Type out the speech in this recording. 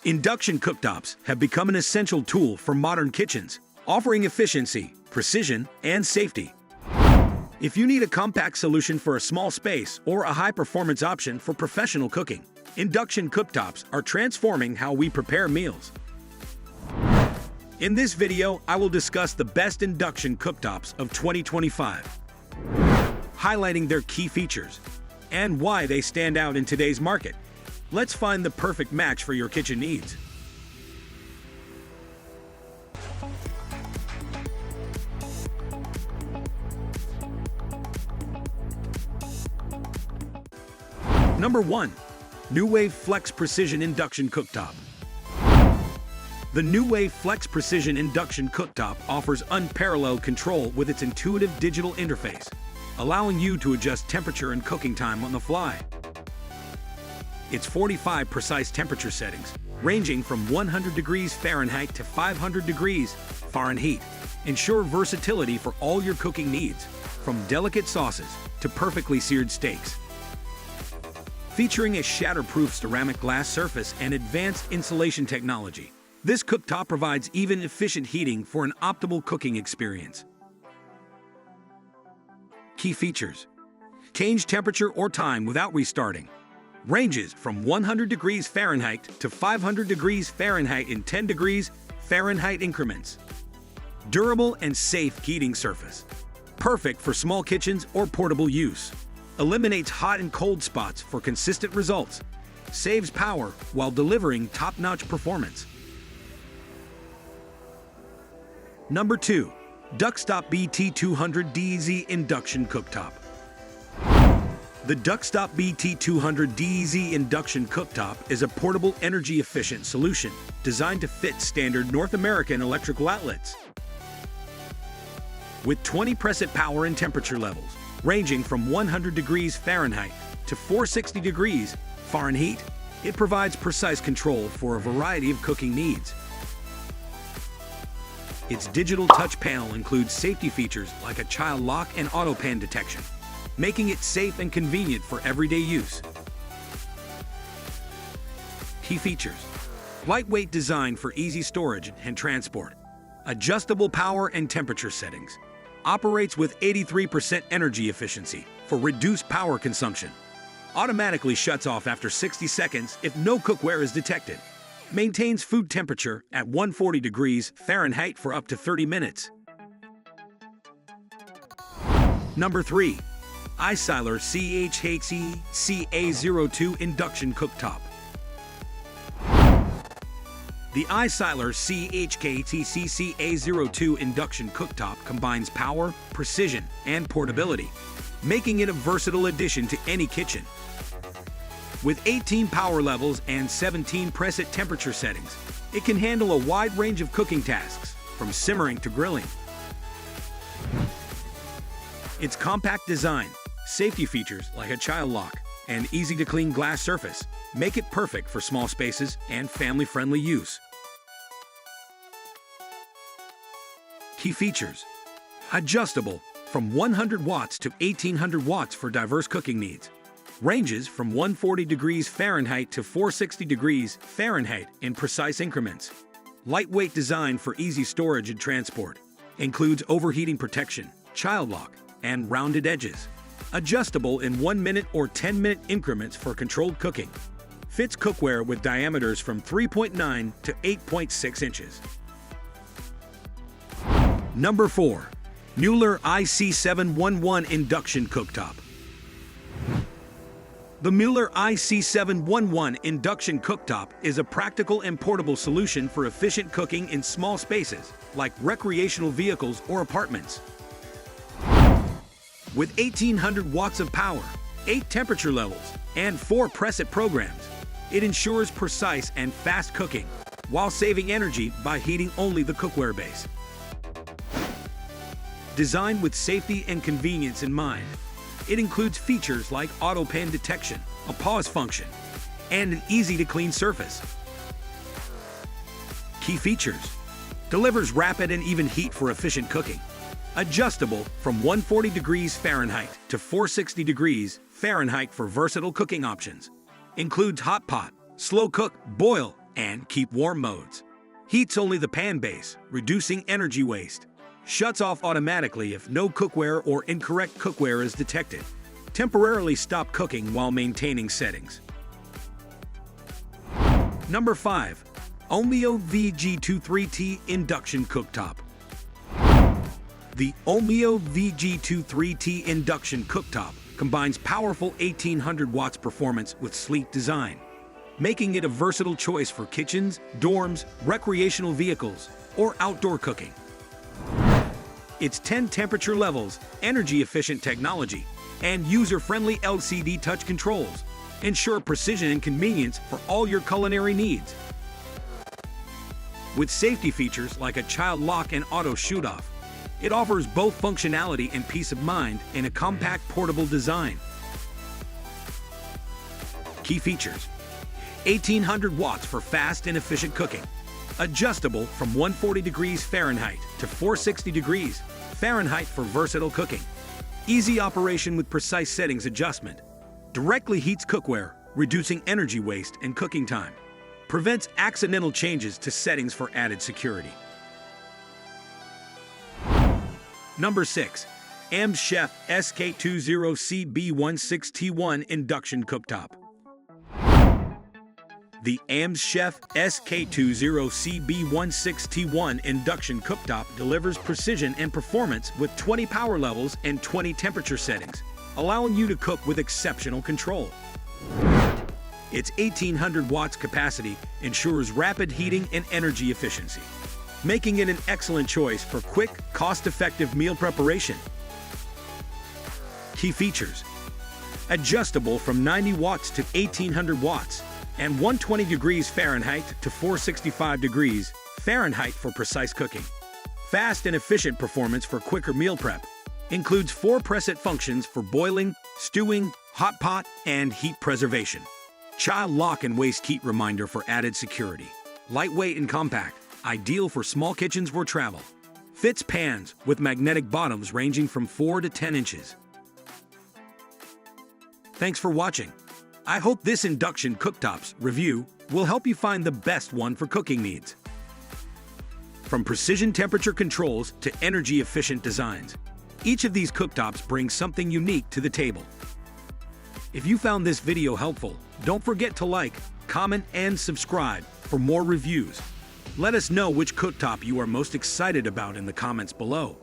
Induction cooktops have become an essential tool for modern kitchens, offering efficiency, precision, and safety. If you need a compact solution for a small space or a high-performance option for professional cooking, induction cooktops are transforming how we prepare meals. In this video, I will discuss the best induction cooktops of 2025, highlighting their key features and why they stand out in today's market. Let's find the perfect match for your kitchen needs. Number 1. Nuwave Flex Precision Induction Cooktop. The Nuwave Flex Precision Induction Cooktop offers unparalleled control with its intuitive digital interface, allowing you to adjust temperature and cooking time on the fly. Its 45 precise temperature settings, ranging from 100 degrees Fahrenheit to 500 degrees Fahrenheit, ensure versatility for all your cooking needs, from delicate sauces to perfectly seared steaks. Featuring a shatterproof ceramic glass surface and advanced insulation technology, this cooktop provides even efficient heating for an optimal cooking experience. Key features: change temperature or time without restarting. Ranges from 100 degrees Fahrenheit to 500 degrees Fahrenheit in 10 degrees Fahrenheit increments. Durable and safe heating surface. Perfect for small kitchens or portable use. Eliminates hot and cold spots for consistent results. Saves power while delivering top-notch performance. Number 2. Duxtop BT200DZ Induction Cooktop. The Duxtop BT200DZ Induction Cooktop is a portable, energy-efficient solution designed to fit standard North American electrical outlets. With 20 preset power and temperature levels, ranging from 100 degrees Fahrenheit to 460 degrees Fahrenheit, it provides precise control for a variety of cooking needs. Its digital touch panel includes safety features like a child lock and auto pan detection, making it safe and convenient for everyday use. Key features: lightweight design for easy storage and transport. Adjustable power and temperature settings. Operates with 83% energy efficiency for reduced power consumption. Automatically shuts off after 60 seconds if no cookware is detected. Maintains food temperature at 140 degrees Fahrenheit for up to 30 minutes. Number 3. iSiLER CHK-CCA02 Induction Cooktop. The iSiLER CHK-CCA02 Induction Cooktop combines power, precision, and portability, making it a versatile addition to any kitchen. With 18 power levels and 17 preset temperature settings, it can handle a wide range of cooking tasks, from simmering to grilling. Its compact design, safety features like a child lock, and easy-to-clean glass surface make it perfect for small spaces and family-friendly use. Key features: adjustable from 100 watts to 1800 watts for diverse cooking needs. Ranges from 140 degrees Fahrenheit to 460 degrees Fahrenheit in precise increments. Lightweight design for easy storage and transport. Includes overheating protection, child lock, and rounded edges. Adjustable in 1-minute or 10-minute increments for controlled cooking. Fits cookware with diameters from 3.9 to 8.6 inches. Number 4. Mueller IC711 Induction Cooktop. The Mueller IC711 Induction Cooktop is a practical and portable solution for efficient cooking in small spaces, like recreational vehicles or apartments. With 1800 watts of power, 8 temperature levels, and 4 preset programs, it ensures precise and fast cooking, while saving energy by heating only the cookware base. Designed with safety and convenience in mind, it includes features like auto pan detection, a pause function, and an easy-to-clean surface. Key features: delivers rapid and even heat for efficient cooking. Adjustable from 140 degrees Fahrenheit to 460 degrees Fahrenheit for versatile cooking options. Includes hot pot, slow cook, boil, and keep warm modes. Heats only the pan base, reducing energy waste. Shuts off automatically if no cookware or incorrect cookware is detected. Temporarily stop cooking while maintaining settings. Number 5. OMEO VG23T Induction Cooktop. The OMEO VG23T Induction Cooktop combines powerful 1800 watts performance with sleek design, making it a versatile choice for kitchens, dorms, recreational vehicles, or outdoor cooking. Its 10 temperature levels, energy-efficient technology, and user-friendly LCD touch controls ensure precision and convenience for all your culinary needs. With safety features like a child lock and auto-shutoff, it offers both functionality and peace of mind in a compact portable design. Key features: 1800 watts for fast and efficient cooking. Adjustable from 140 degrees Fahrenheit to 460 degrees Fahrenheit for versatile cooking. Easy operation with precise settings adjustment. Directly heats cookware, reducing energy waste and cooking time. Prevents accidental changes to settings for added security. Number 6. AMZCHEF SK20CB16T1 Induction Cooktop. The AMZCHEF SK20CB16T1 Induction Cooktop delivers precision and performance with 20 power levels and 20 temperature settings, allowing you to cook with exceptional control. Its 1800 watts capacity ensures rapid heating and energy efficiency, making it an excellent choice for quick, cost-effective meal preparation. Key features: adjustable from 90 watts to 1800 watts and 120 degrees Fahrenheit to 465 degrees Fahrenheit for precise cooking. Fast and efficient performance for quicker meal prep. Includes 4 preset functions for boiling, stewing, hot pot, and heat preservation. Child lock and waste heat reminder for added security. Lightweight and compact, ideal for small kitchens or travel. Fits pans with magnetic bottoms ranging from 4 to 10 inches. Thanks for watching. I hope this Induction Cooktops review will help you find the best one for cooking needs. From precision temperature controls to energy-efficient designs, each of these cooktops brings something unique to the table. If you found this video helpful, don't forget to like, comment, and subscribe for more reviews. Let us know which cooktop you are most excited about in the comments below.